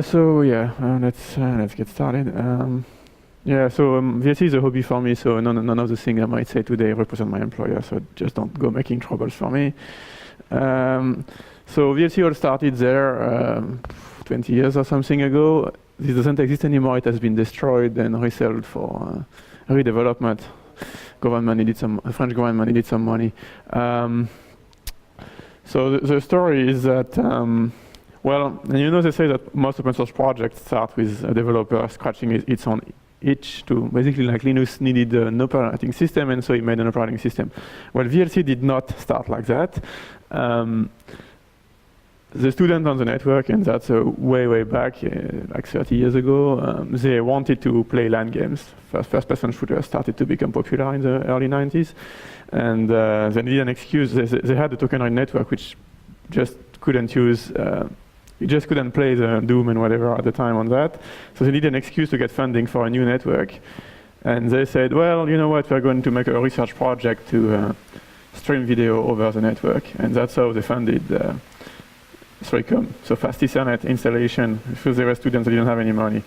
So yeah, let's get started. Yeah, so VLC is a hobby for me, so none of the things I might say today represent my employer, so just don't go making troubles for me. So VLC all started there 20 years or something ago. This doesn't exist anymore. It has been destroyed and resold for redevelopment. The French government needed some money. So the story is that, well, you know, they say that most open source projects start with a developer scratching its own itch to basically, like, Linux needed an operating system, and so he made an operating system. Well, VLC did not start like that. The students on the network, and that's way back, like 30 years ago, they wanted to play LAN games. First-person shooters started to become popular in the early 90s. And they needed an excuse. They had a tokenized network which just couldn't use, you just couldn't play the Doom and whatever at the time on that. So they needed an excuse to get funding for a new network. And they said, well, you know what, we're going to make a research project to stream video over the network. And that's how they funded 3Com, so fast Ethernet installation, because they were students, they didn't have any money.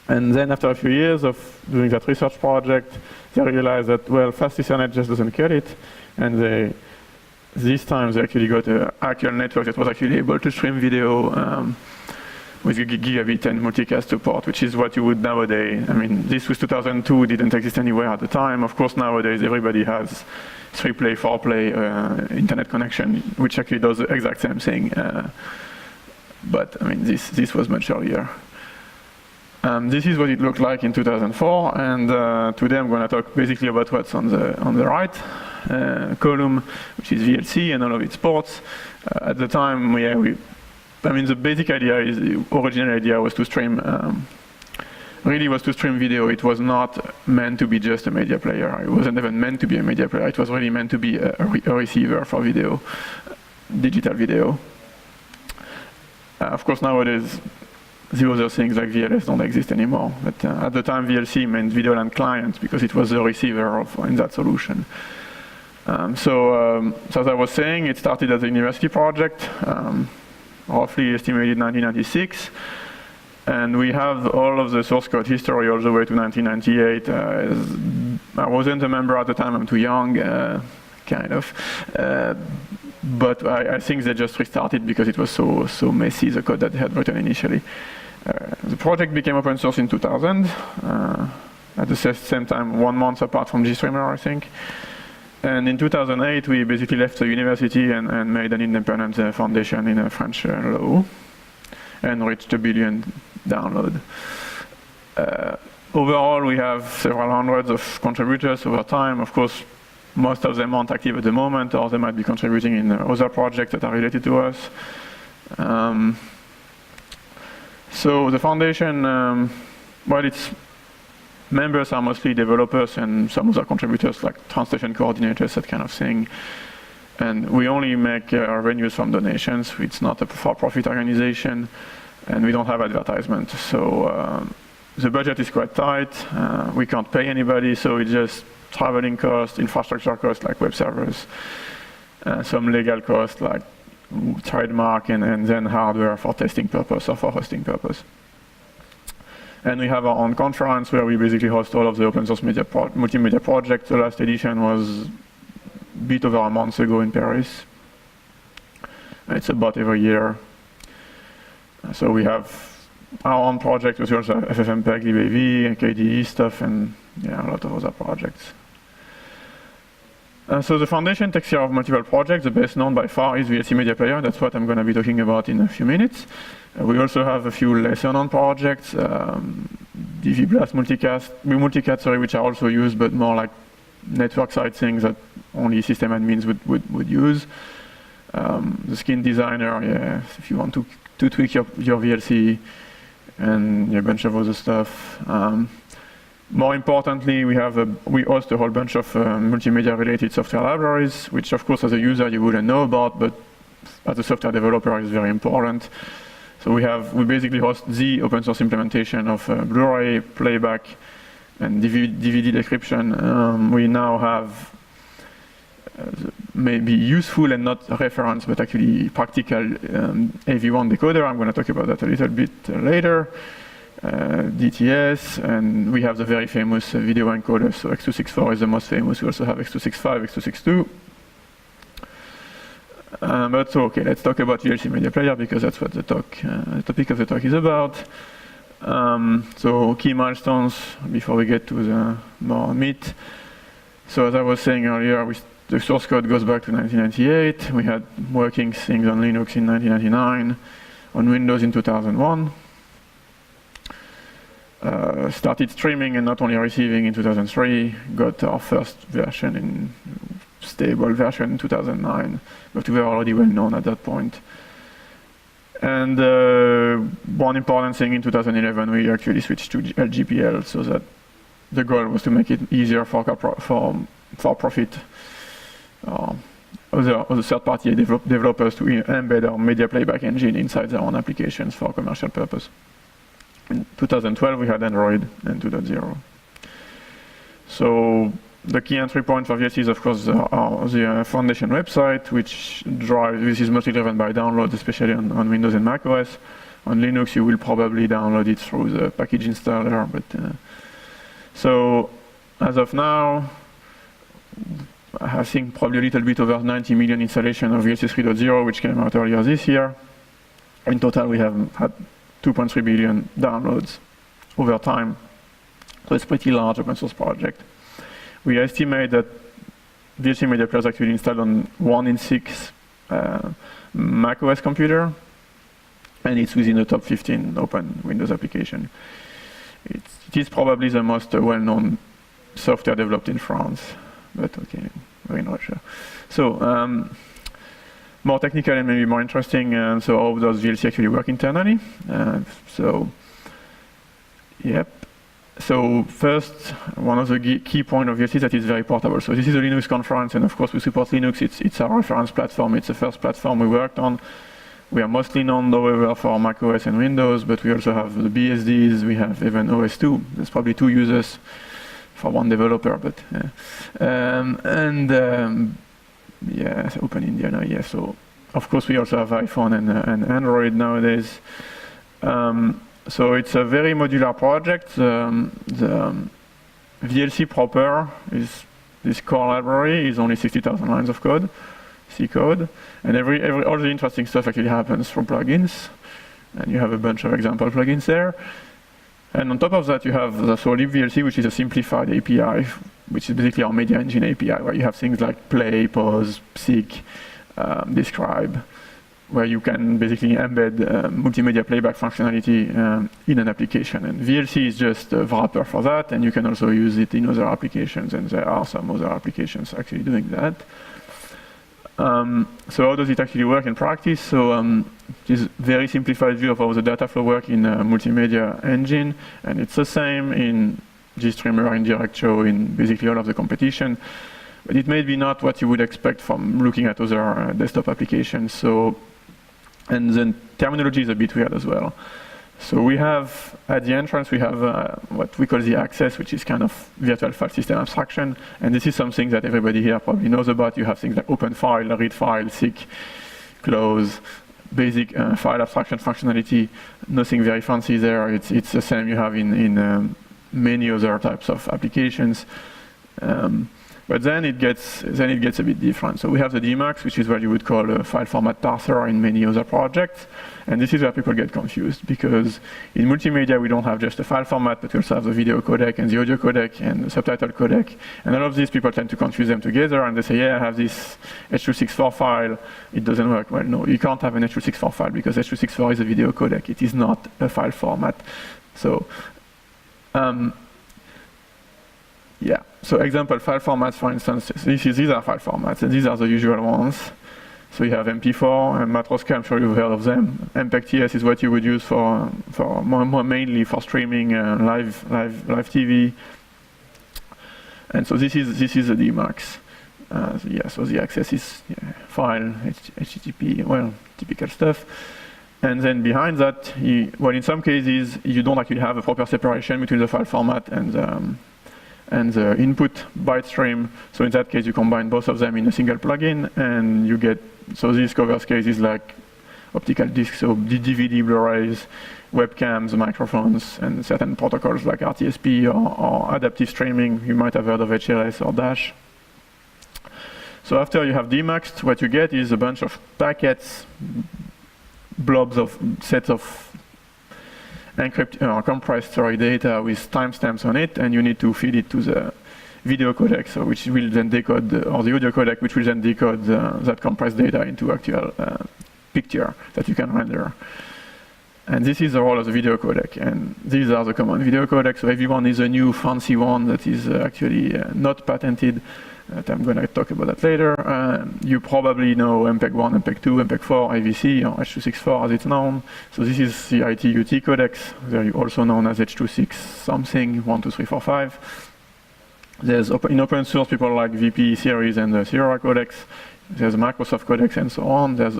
And then after a few years of doing that research project, they realized that, well, fast Ethernet just doesn't cut it. And this time they actually got an actual network that was actually able to stream video with gigabit and multicast support, which is what you would nowadays. I mean, this was 2002, didn't exist anywhere at the time. Of course, nowadays everybody has 3-play, 4-play internet connection, which actually does the exact same thing. But I mean, this was much earlier. This is what it looked like in 2004, and today I'm going to talk basically about what's on the right column, which is VLC and all of its ports. At the time, I mean, the basic idea is, the original idea was to stream, really was to stream video. It was not meant to be just a media player. It wasn't even meant to be a media player. It was really meant to be a receiver for video, digital video. Of course, nowadays, the other things like VLS don't exist anymore. But at the time, VLC meant VideoLAN client because it was the receiver in that solution. So as I was saying, it started as a university project, roughly estimated 1996. And we have all of the source code history all the way to 1998. I wasn't a member at the time, I'm too young, kind of. But I think they just restarted because it was so messy, the code that they had written initially. The project became open source in 2000, at the same time, 1 month apart from GStreamer, I think. And in 2008, we basically left the university and made an independent foundation in French law and reached 1 billion download. Overall, we have several hundreds of contributors over time. Of course, most of them aren't active at the moment, or they might be contributing in other projects that are related to us. So the foundation, well, its members are mostly developers and some other contributors like translation coordinators, that kind of thing. And we only make revenues from donations. It's not a for-profit organization, and we don't have advertisement. So the budget is quite tight. We can't pay anybody, so it's just traveling costs, infrastructure costs like web servers, some legal costs like trademark, and then hardware for testing purpose or for hosting purpose. And we have our own conference where we basically host all of the open source multimedia projects. The last edition was a bit over a month ago in Paris. It's about every year. So we have our own project, which also FFmpeg, libav, KDE stuff, and yeah, a lot of other projects. So the foundation takes care of multiple projects. The best known by far is VLC Media Player. That's what I'm going to be talking about in a few minutes. We also have a few lesser known projects, DV Blast, Multicast, which are also used, but more like network side things that only system admins would use. The Skin Designer, yeah, if you want to tweak your VLC, and a bunch of other stuff. More importantly, we host a whole bunch of multimedia-related software libraries, which, of course, as a user you wouldn't know about, but as a software developer is very important. So we basically host the open source implementation of Blu-ray playback and DVD decryption. We now have may be useful and not a reference, but actually practical AV1 decoder. I'm going to talk about that a little bit later. DTS, and we have the very famous video encoder. So X264 is the most famous. We also have X265, X262. But so, okay, let's talk about VLC Media Player because that's what the topic of the talk is about. So key milestones before we get to the more meat. So as I was saying earlier, the source code goes back to 1998. We had working things on Linux in 1999, on Windows in 2001. Started streaming and not only receiving in 2003, got our first version in stable version in 2009, but we were already well known at that point. And one important thing in 2011, we actually switched to LGPL, so that the goal was to make it easier for profit other third-party developers to embed our media playback engine inside their own applications for commercial purpose. In 2012, we had Android and 2.0. So the key entry point for VLC is, of course, the foundation website, which this is mostly driven by downloads, especially on Windows and Mac OS. On Linux, you will probably download it through the package installer. But so as of now, I think probably a little bit over 90 million installation of VLC 3.0, which came out earlier this year. In total, we have had 2.3 billion downloads over time. So it's a pretty large open source project. We estimate that VLC Media Player is actually installed on 1 in 6 Mac OS computer, and it's within the top 15 open Windows application. It is probably the most well-known software developed in France, but okay, we're not sure. So more technical and maybe more interesting, so how does VLC actually work internally? Yep. So first, one of the key points of VLC is that it's very portable. So this is a Linux-conference, and of course we support Linux. It's our reference platform. It's the first platform we worked on. We are mostly known, however, for Mac OS and Windows, but we also have the BSDs. We have even OS2. There's probably 2 users for 1 developer, but yeah, Open India now, yeah. So of course we also have iPhone and Android nowadays. So it's a very modular project. The VLC proper is this core library is only 60,000 lines of code, C code, and all the interesting stuff actually happens through plugins, and you have a bunch of example plugins there. And on top of that, you have the libVLC, which is a simplified API, which is basically our media engine API, where you have things like play, pause, seek, describe, where you can basically embed multimedia playback functionality in an application. And VLC is just a wrapper for that, and you can also use it in other applications, and there are some other applications actually doing that. So how does it actually work in practice? So this is a very simplified view of how the data flow work in a multimedia engine, and it's the same in GStreamer, in DirectShow, in basically all of the competition. But it may be not what you would expect from looking at other desktop applications. So, and the terminology is a bit weird as well. So we have, at the entrance, we have what we call the access, which is kind of virtual file system abstraction. And this is something that everybody here probably knows about. You have things like open file, read file, seek, close, basic file abstraction functionality. Nothing very fancy there. It's the same you have in many other types of applications. But then it gets a bit different. So we have the DMAX, which is what you would call a file format parser in many other projects. And this is where people get confused, because in multimedia, we don't have just a file format, but we also have the video codec and the audio codec and the subtitle codec. And all of these people tend to confuse them together, and they say, yeah, I have this H.264 file. It doesn't work. Well, no, you can't have an H.264 file, because H.264 is a video codec. It is not a file format. So, yeah, so example file formats, for instance, these are file formats, and these are the usual ones. So you have MP4 and Matroska, I'm sure you've heard of them. MPEG-TS is what you would use for more mainly for streaming live TV. And so this is the DMAX. So the access is file, HTTP, well, typical stuff. And then behind that, in some cases, you don't actually have a proper separation between the file format and and the input byte stream. So in that case, you combine both of them in a single plugin, and you get, so this covers cases like optical discs, so DVD, Blu-rays, webcams, microphones, and certain protocols like RTSP or adaptive streaming. You might have heard of HLS or Dash. So after you have demaxed, what you get is a bunch of packets, blobs of sets of encrypted or compressed data with timestamps on it, and you need to feed it to the video codec, so which will then decode, or the audio codec, which will then decode that compressed data into actual picture that you can render. And this is the role of the video codec, and these are the common video codecs. So everyone is a new fancy one that is actually not patented. I'm going to talk about that later. You probably know MPEG-1, MPEG-2, MPEG-4, AVC, or H.264 as it's known. So this is the ITUT codecs. They're also known as H.264 something, 1, 2, 3, 4, 5. There's in open source people like VP series and the Sierra codecs. There's Microsoft codecs and so on. There's,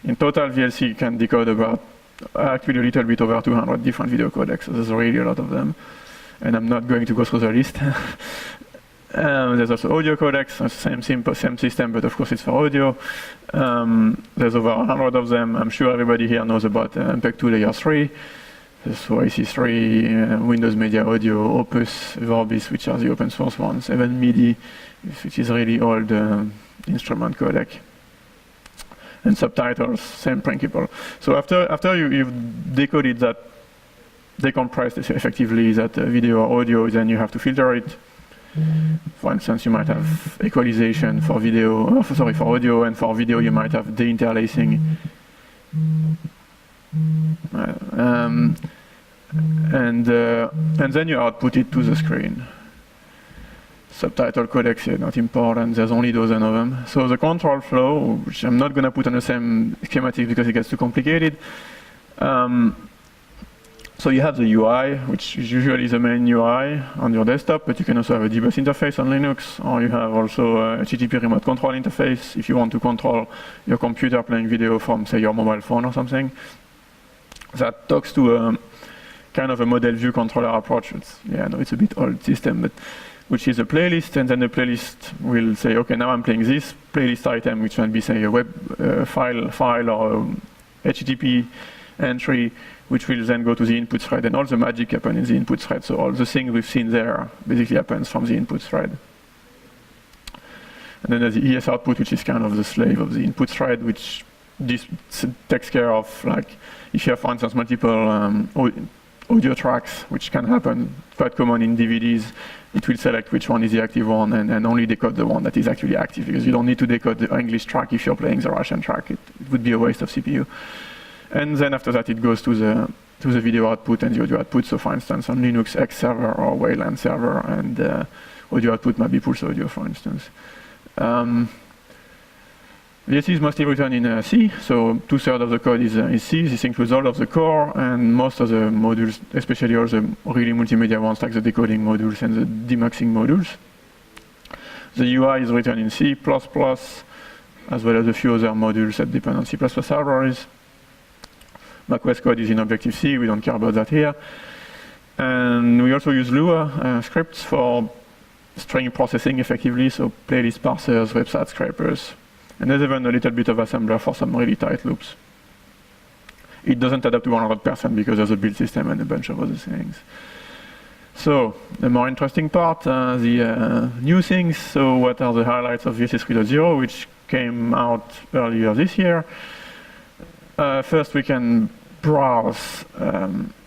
in total, VLC can decode about actually a little bit over 200 different video codecs. So there's really a lot of them. And I'm not going to go through the list. There's also audio codecs, same system, but of course it's for audio. There's over 100 of them. I'm sure everybody here knows about MPEG-2 layer 3. So AC3, Windows Media Audio, Opus, Vorbis, which are the open source ones, even MIDI, which is really old instrument codec. And subtitles, same principle. So after you've decoded that, decompressed effectively that video or audio, then you have to filter it. For instance, you might have equalization for video, for audio, and for video you might have deinterlacing. And then you output it to the screen. Subtitle codecs are not important, there's only dozen of them. So the control flow, which I'm not going to put on the same schematic because it gets too complicated. So you have the UI, which is usually the main UI on your desktop, but you can also have a dbus interface on Linux, or you have also a HTTP remote control interface if you want to control your computer playing video from, say, your mobile phone or something. That talks to a kind of a model view controller approach. It's a bit old system, but which is a playlist, and then the playlist will say, okay, now I'm playing this playlist item, which might be, say, a web file or a HTTP entry, which will then go to the input thread, and all the magic happens in the input thread. So all the things we've seen there basically happens from the input thread. And then there's the ES output, which is kind of the slave of the input thread, which this takes care of, like, if you have, for instance, multiple audio tracks, which can happen quite common in DVDs, it will select which one is the active one and only decode the one that is actually active, because you don't need to decode the English track if you're playing the Russian track. It would be a waste of CPU. And then after that, it goes to the video output and the audio output. So for instance, on Linux X server or VLAN server, and audio output might be pulse audio, for instance. VLC is mostly written in C, so 2/3 of the code is C. This includes all of the core and most of the modules, especially all the really multimedia ones like the decoding modules and the demaxing modules. The UI is written in C++, as well as a few other modules that depend on C++ libraries. macOS code is in Objective-C, we don't care about that here. And we also use Lua scripts for string processing effectively, so playlist parsers, website scrapers. And there's even a little bit of assembler for some really tight loops. It doesn't adapt to 100% because there's a build system and a bunch of other things. So the more interesting part, the new things. So what are the highlights of VLC 3.0, which came out earlier this year? First, we can browse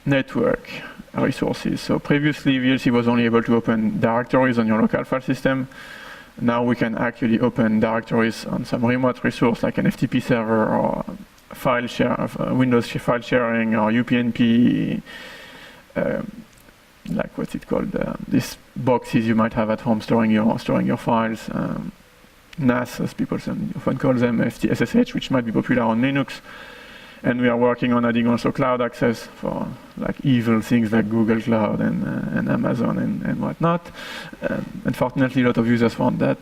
network resources. So previously, VLC was only able to open directories on your local file system. Now we can actually open directories on some remote resource like an FTP server or file share, Windows file sharing or UPnP, like what's it called? These boxes you might have at home storing your files. NAS, as people often call them, SSH, which might be popular on Linux. And we are working on adding also cloud access for like evil things like Google Cloud and Amazon and whatnot. Unfortunately, a lot of users want that.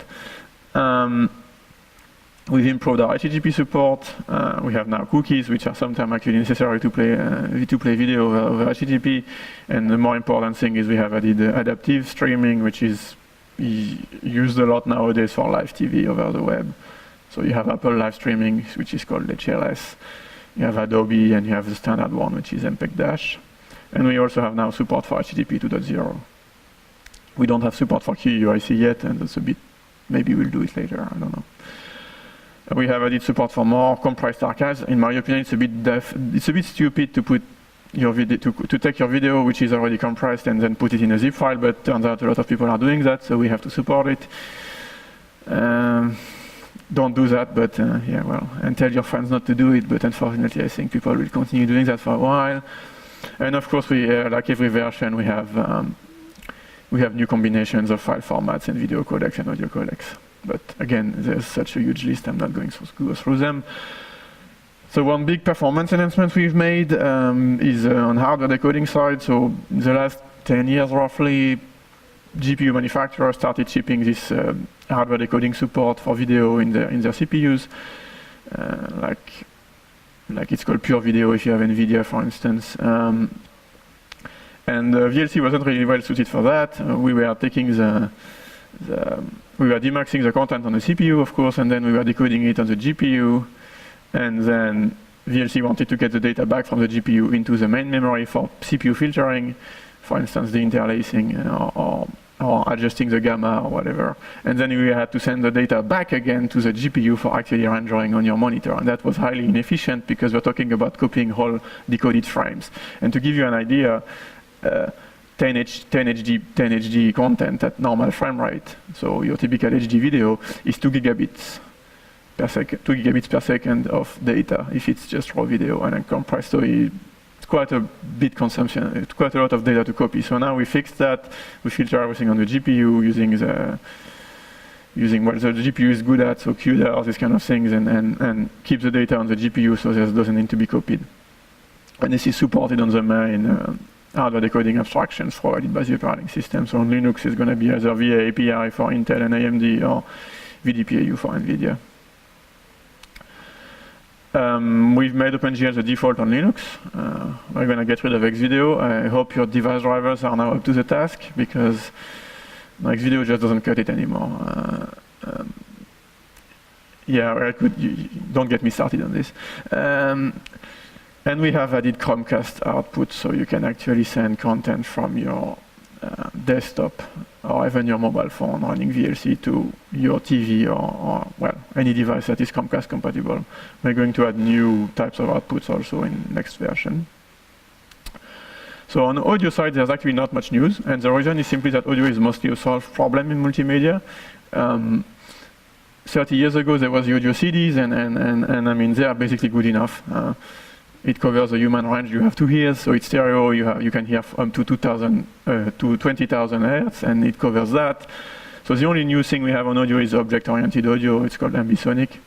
We've improved our HTTP support. We have now cookies, which are sometimes actually necessary to play video over HTTP. And the more important thing is we have added adaptive streaming, which is used a lot nowadays for live TV over the web. So you have Apple live streaming, which is called HLS. You have Adobe, and you have the standard one, which is MPEG-. And we also have now support for HTTP 2.0. We don't have support for QUIC yet, and that's a bit, maybe we'll do it later, I don't know. We have added support for more compressed archives. In my opinion, it's a bit stupid to put your video to take your video, which is already compressed, and then put it in a zip file. But turns out a lot of people are doing that, so we have to support it. Don't do that, but yeah, well, and tell your friends not to do it. But unfortunately, I think people will continue doing that for a while. And of course, we like every version, we have new combinations of file formats and video codecs and audio codecs. But again, there's such a huge list, I'm not going to go through them. So one big performance enhancement we've made is on hardware decoding side. So the last 10 years roughly, GPU manufacturers started shipping this hardware decoding support for video in their CPUs. Like it's called Pure Video if you have NVIDIA, for instance. And VLC wasn't really well suited for that. We were taking we were demaxing the content on the CPU, of course, and then we were decoding it on the GPU. And then VLC wanted to get the data back from the GPU into the main memory for CPU filtering, for instance, the interlacing or adjusting the gamma or whatever. And then we had to send the data back again to the GPU for actually rendering on your monitor. And that was highly inefficient because we're talking about copying whole decoded frames. And to give you an idea, 10 HD content at normal frame rate, so your typical HD video is 2 gigabits per second of data if it's just raw video and uncompressed. So it's quite a bit consumption. It's quite a lot of data to copy. So now we fixed that. We filter everything on the GPU using what the GPU is good at, so QDAR, these kind of things, and keep the data on the GPU so this doesn't need to be copied. And this is supported on the main hardware decoding abstractions provided by the operating system. So on Linux, it's going to be either VA API for Intel and AMD or VDPAU for NVIDIA. We've made OpenGL the default on Linux. We're going to get rid of Xvideo. I hope your device drivers are now up to the task because Xvideo just doesn't cut it anymore. Yeah, don't get me started on this. And we have added Chromecast output, so you can actually send content from your desktop or even your mobile phone running VLC to your TV or well, any device that is Chromecast compatible. We're going to add new types of outputs also in next version. So on the audio side, there's actually not much news, and the reason is simply that audio is mostly a solved problem in multimedia. 30 years ago, there was the audio CDs, and I mean, they are basically good enough. It covers the human range you have to hear, so it's stereo, you can hear up to 20,000 hertz, and it covers that. So the only new thing we have on audio is object-oriented audio. It's called ambisonic.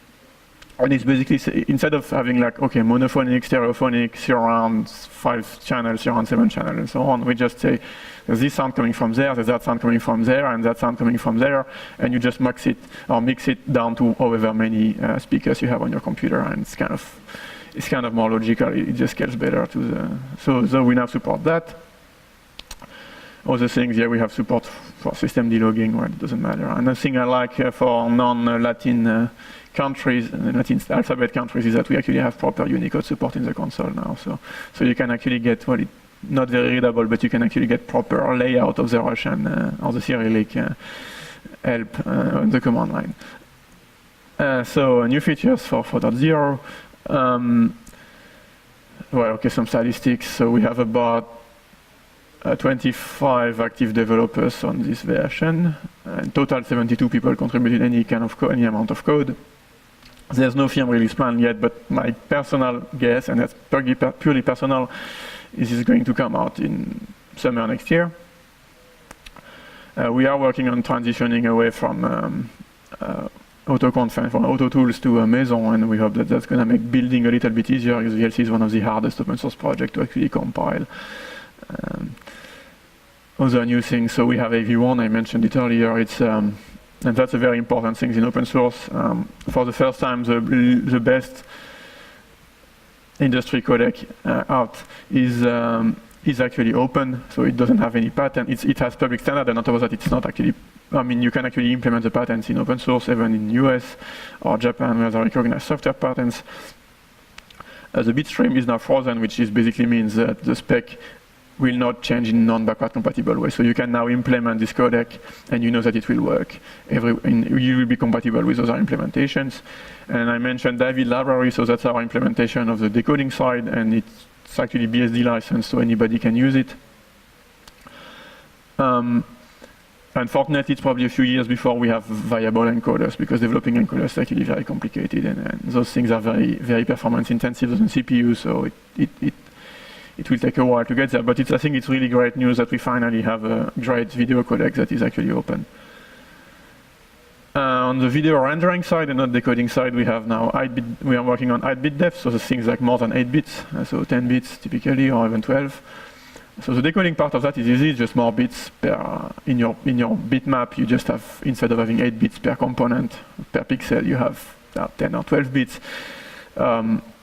And it's basically, instead of having like, okay, monophonic, stereophonic, surround 5 channels, surround 7 channels, and so on, we just say, there's this sound coming from there, there's that sound coming from there, and that sound coming from there, and you just mix it down to however many speakers you have on your computer, and it's kind of more logical. It just scales better to the. So we now support that. Other things, yeah, we have support for system delogging, where it doesn't matter. Another thing I like for non-Latin countries, Latin alphabet countries, is that we actually have proper Unicode support in the console now. So you can actually get, well, not very readable, but you can actually get proper layout of the Russian or the Cyrillic help on the command line. So new features for 4.0. Well, okay, some statistics. So we have about 25 active developers on this version. In total, 72 people contributed any amount of code. There's no firm release plan yet, but my personal guess, and that's purely personal, is it's going to come out in summer next year. We are working on transitioning away from auto tools to Maison, and we hope that that's going to make building a little bit easier, because VLC is one of the hardest open source projects to actually compile. Other new things, so we have AV1, I mentioned it earlier. It's And that's a very important thing in open source. For the first time, the best industry codec out is actually open, so it doesn't have any patent. It has public standard, and on top of that, it's not actually, I mean, you can actually implement the patents in open source, even in US or Japan, where they recognize software patents. The bitstream is now frozen, which basically means that the spec will not change in non-backward compatible way. So you can now implement this codec, and you know that it will work. You will be compatible with other implementations. And I mentioned David library, so that's our implementation of the decoding side, and it's actually BSD licensed, so anybody can use it. Unfortunately, it's probably a few years before we have viable encoders, because developing encoders is actually very complicated, and those things are very, very performance intensive on CPU, so it will take a while to get there. But I think it's really great news that we finally have a great video codec that is actually open. On the video rendering side and not decoding side, we have now 8-bit, we are working on 8-bit depth, so the things like more than 8 bits, so 10 bits typically, or even 12. So the decoding part of that is easy, just more bits per, in your bitmap, you just have, instead of having 8 bits per component, per pixel, you have 10 or 12 bits.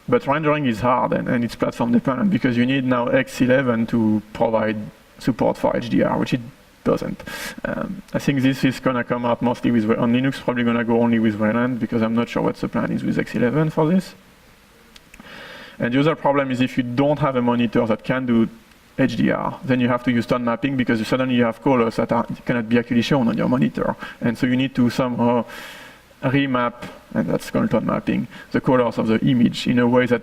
But rendering is hard, and it's platform dependent, because you need now X11 to provide support for HDR, which it doesn't. I think this is going to come out mostly with, on Linux, probably going to go only with VLC, because I'm not sure what the plan is with X11 for this. And the other problem is if you don't have a monitor that can do HDR, then you have to use tone mapping, because suddenly you have colors that cannot be actually shown on your monitor. And so you need to somehow remap, and that's called tone mapping, the colors of the image in a way that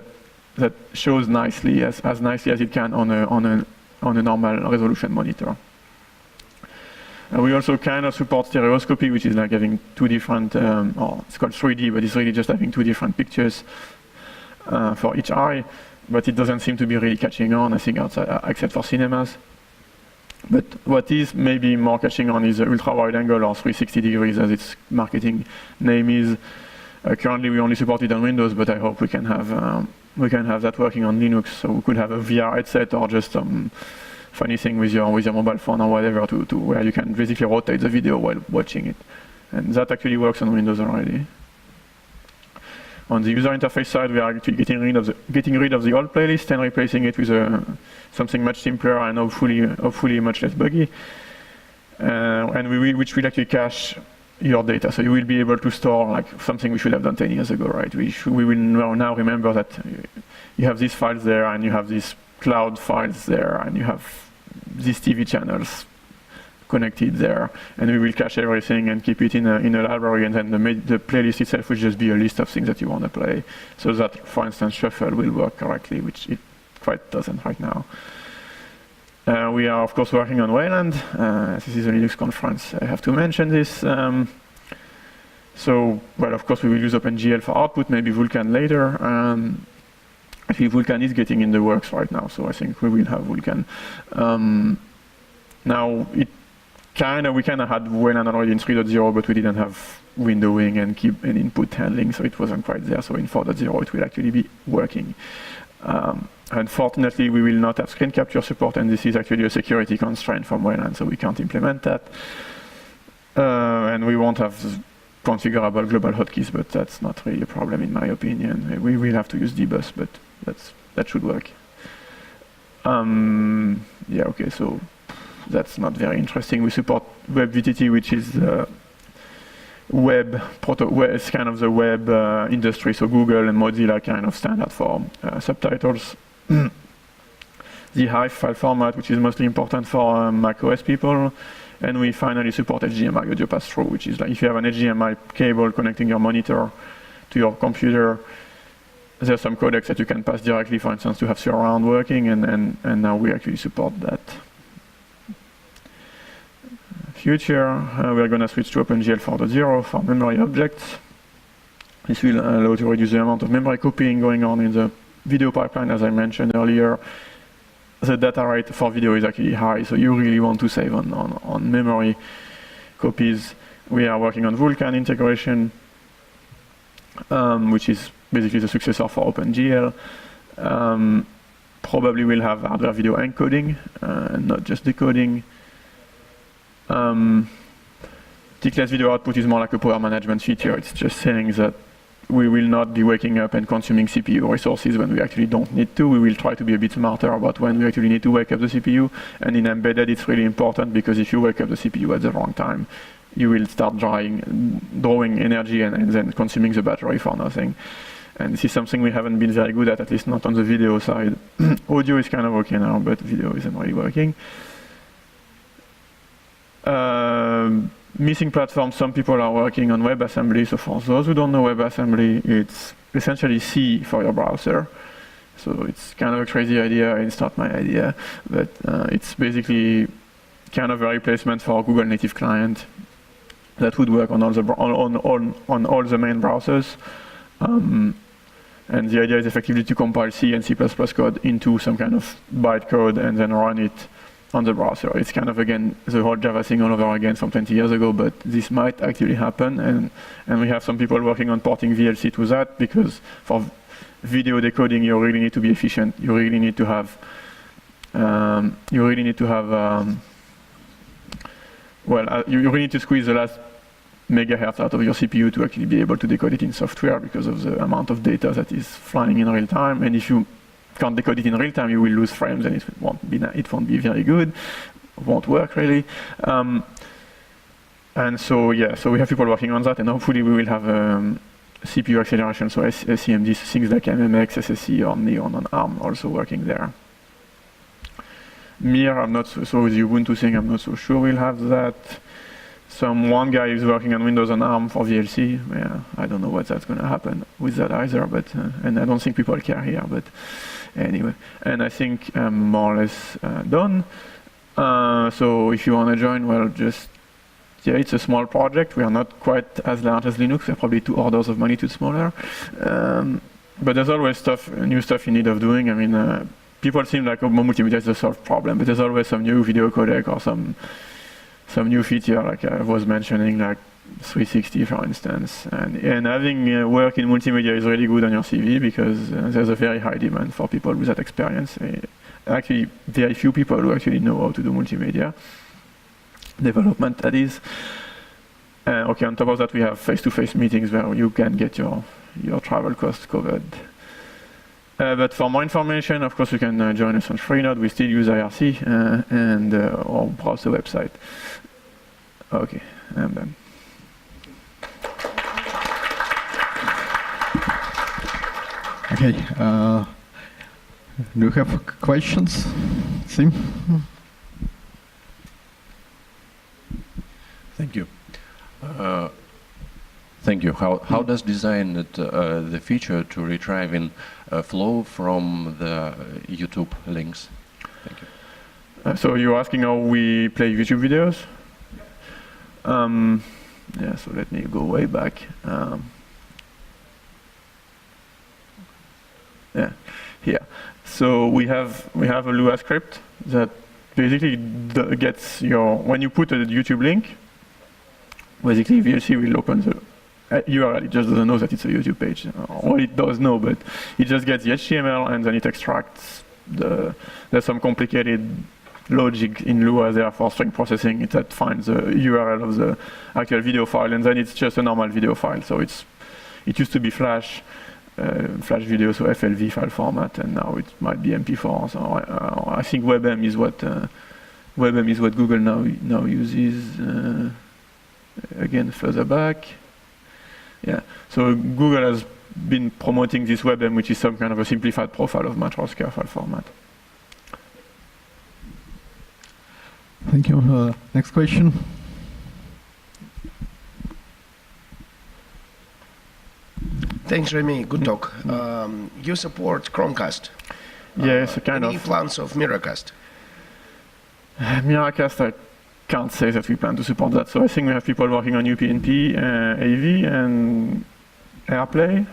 shows nicely, as nicely as it can on a normal resolution monitor. We also kind of support stereoscopy, which is like having two different, or it's called 3D, but it's really just having two different pictures for each eye. But it doesn't seem to be really catching on, I think, outside, except for cinemas. But what is maybe more catching on is the ultra-wide angle, or 360 degrees, as its marketing name is. Currently, we only support it on Windows, but I hope we can have that working on Linux, so we could have a VR headset or just some funny thing with your mobile phone or whatever, to where you can basically rotate the video while watching it, and that actually works on Windows already. On the user interface side, we are actually getting rid of the old playlist and replacing it with something much simpler and hopefully much less buggy, and which will actually cache your data. So you will be able to store like something we should have done 10 years ago, right? We will now remember that you have these files there, and you have these cloud files there, and you have these TV channels connected there, and we will cache everything and keep it in a library, and then the playlist itself will just be a list of things that you want to play, so that, for instance, shuffle will work correctly, which it quite doesn't right now. We are, of course, working on VLC. This is a Linux conference. I have to mention this. So, well, of course, we will use OpenGL for output, maybe Vulkan later. Actually, Vulkan is getting in the works right now, so I think we will have Vulkan. Now, we kind of had VLC already in 3.0, but we didn't have windowing and input handling, so it wasn't quite there. So in 4.0, it will actually be working. Unfortunately, we will not have screen capture support, and this is actually a security constraint from VLC, so we can't implement that. And we won't have configurable global hotkeys, but that's not really a problem in my opinion. We will have to use dbus, but that should work. Yeah, okay, so that's not very interesting. We support WebVTT, which is it's kind of the web industry, so Google and Mozilla kind of standard for subtitles. The Hive file format, which is mostly important for Mac OS people, and we finally support HDMI audio pass-through, which is like if you have an HDMI cable connecting your monitor to your computer, there's some codecs that you can pass directly, for instance, to have surround working, and now we actually support that. Future, we are going to switch to OpenGL 4.0 for memory objects. This will allow to reduce the amount of memory copying going on in the video pipeline, as I mentioned earlier. The data rate for video is actually high, so you really want to save on memory copies. We are working on Vulkan integration, which is basically the successor for OpenGL. Probably will have hardware video encoding and not just decoding. tickless video output is more like a power management feature. It's just saying that we will not be waking up and consuming CPU resources when we actually don't need to. We will try to be a bit smarter about when we actually need to wake up the CPU. And in embedded, it's really important because if you wake up the CPU at the wrong time, you will start drawing energy and then consuming the battery for nothing. And this is something we haven't been very good at least not on the video side. Audio is kind of okay now, but video isn't really working. Missing platforms, some people are working on WebAssembly. So for those who don't know WebAssembly, it's essentially C for your browser. So it's kind of a crazy idea. It's not my idea, but it's basically kind of a replacement for a Google native client that would work on all the main browsers. And the idea is effectively to compile C and C++ code into some kind of bytecode and then run it on the browser. It's kind of, again, the whole Java thing all over again from 20 years ago, but this might actually happen. And we have some people working on porting VLC to that, because for video decoding, you really need to be efficient. You really need to have, you really need to squeeze the last megahertz out of your CPU to actually be able to decode it in software because of the amount of data that is flying in real time. And if you can't decode it in real time, you will lose frames and it won't be very good, won't work really. And so yeah, so we have people working on that, and hopefully we will have CPU acceleration, so SCMD, things like MMX, SSC, or Neon on ARM also working there. Mir, I'm not so with the Ubuntu thing, I'm not so sure we'll have that. One guy is working on Windows on ARM for VLC. Yeah, I don't know what that's going to happen with that either, but and I don't think people care here. But anyway, and I think I'm more or less done. So if you want to join, well, just yeah, it's a small project. We are not quite as large as Linux. We're probably 2 orders of magnitude smaller. But there's always new stuff in need of doing. I mean, people seem like multimedia is a solved problem, but there's always some new video codec or some new feature, like I was mentioning, like 360, for instance. And having work in multimedia is really good on your CV because there's a very high demand for people with that experience. Actually, very few people who actually know how to do multimedia development, that is. Okay, on top of that, we have face-to-face meetings where you can get your travel costs covered. But for more information, of course, you can join us on Freenode. We still use IRC or browse the website. Okay, I'm done. Okay, do you have questions? Sim? Thank you. Thank you. How does design the feature to retrieving flow from the YouTube links? Thank you. So you're asking how we play YouTube videos? Yeah, so let me go way back. Yeah, here. So we have a Lua script that basically gets when you put a YouTube link, basically VLC will open the URL. It just doesn't know that it's a YouTube page. Or it does know, but it just gets the HTML and then it extracts there's some complicated logic in Lua there for string processing that finds the URL of the actual video file, and then it's just a normal video file. So it used to be Flash video, so FLV file format, and now it might be MP4. So I think WebM is what Google now uses. Again, further back. Yeah. So Google has been promoting this WebM, which is some kind of a simplified profile of Matroska file format. Thank you. Next question. Thanks, Remi. Good talk. You support Chromecast. Yes, kind of. Any plans of Miracast? Miracast, I can't say that we plan to support that. So I think we have people working on UPnP, AV, and AirPlay.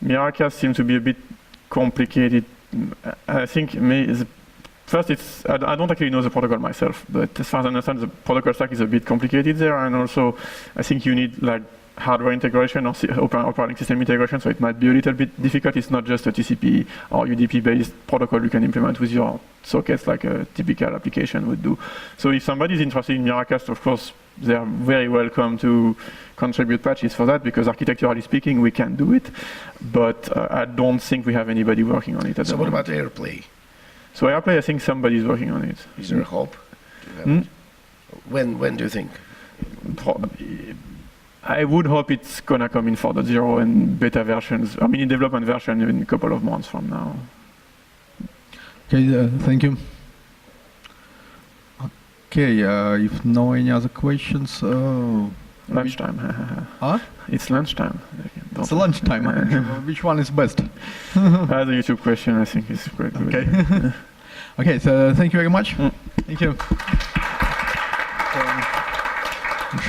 Miracast seems to be a bit complicated. I think first, I don't actually know the protocol myself, but as far as I understand, the protocol stack is a bit complicated there, and also I think you need like hardware integration or operating system integration, so it might be a little bit difficult. It's not just a TCP or UDP-based protocol you can implement with your sockets like a typical application would do. So if somebody is interested in Miracast, of course, they are very welcome to contribute patches for that, because architecturally speaking, we can do it, but I don't think we have anybody working on it at the moment. So what about AirPlay? So AirPlay, I think somebody's working on it. Is there a hope to have it? When do you think? I would hope it's gonna come in 4.0 and beta versions, I mean in development version in a couple of months from now. Okay, thank you. Okay, if no any other questions, Lunchtime. huh? It's lunchtime. It's lunchtime. Which one is best? The YouTube question, I think, is quite good. Okay. Okay, so thank you very much. Thank you.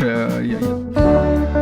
Yeah.